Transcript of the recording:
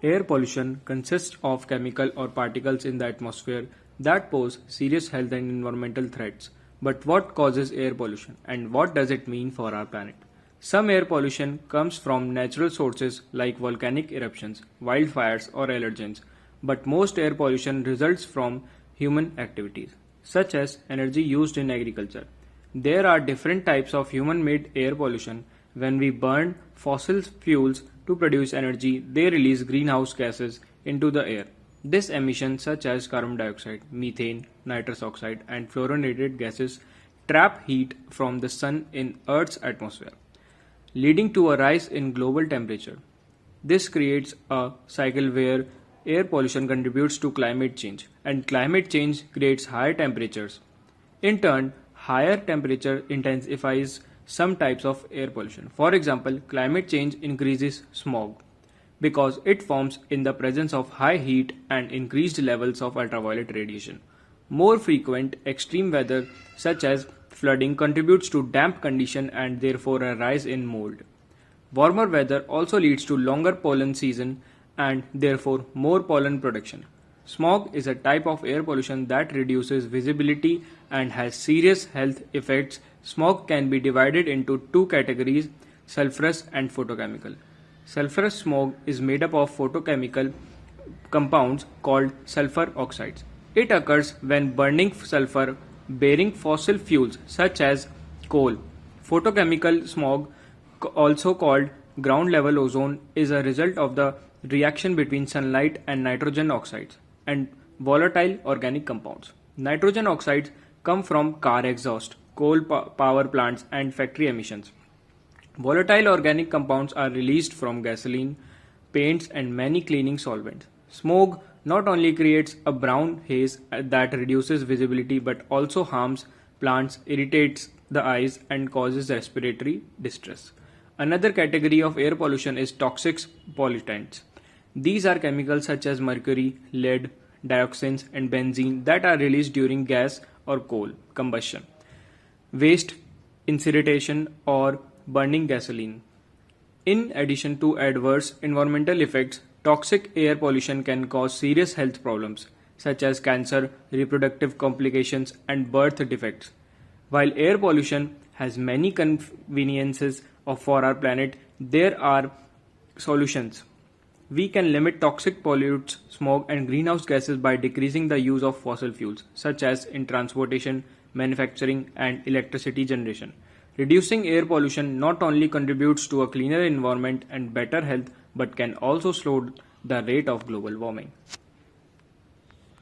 Air pollution consists of chemical or particles in the atmosphere that pose serious health and environmental threats. But what causes air pollution and what does it mean for our planet? Some air pollution comes from natural sources like volcanic eruptions, wildfires, or allergens, but most air pollution results from human activities, such as energy used in agriculture. There are different types of human made air pollution. When we burn fossil fuels to produce energy, they release greenhouse gases into the air. These emissions, such as carbon dioxide, methane, nitrous oxide, and fluorinated gases, trap heat from the sun in Earth's atmosphere, leading to a rise in global temperature. This creates a cycle where air pollution contributes to climate change, and climate change creates higher temperatures. In turn, higher temperature intensifies some types of air pollution. For example, climate change increases smog because it forms in the presence of high heat and increased levels of ultraviolet radiation. More frequent extreme weather, such as flooding, contributes to damp condition and therefore a rise in mold. Warmer weather also leads to longer pollen season and therefore more pollen production. Smog is a type of air pollution that reduces visibility and has serious health effects. Smog can be divided into two categories: sulfurous and photochemical. Sulfurous smog is made up of photochemical compounds called sulfur oxides. It occurs when burning sulfur bearing fossil fuels such as coal. Photochemical smog, also called ground level ozone, is a result of the reaction between sunlight and nitrogen oxides and volatile organic compounds. Nitrogen oxides come from car exhaust, coal power plants, and factory emissions. Volatile organic compounds are released from gasoline, paints, and many cleaning solvents. Smoke not only creates a brown haze that reduces visibility but also harms plants, irritates the eyes, and causes respiratory distress. Another category of air pollution is toxic pollutants. These are chemicals such as mercury, lead, dioxins, and benzene that are released during gas or coal combustion, waste, incineration, or burning gasoline. In addition to adverse environmental effects, toxic air pollution can cause serious health problems such as cancer, reproductive complications, and birth defects. While air pollution has many conveniences for our planet, there are solutions. We can limit toxic pollutants, smog, and greenhouse gases by decreasing the use of fossil fuels, such as in transportation, manufacturing, and electricity generation. Reducing air pollution not only contributes to a cleaner environment and better health, but can also slow the rate of global warming.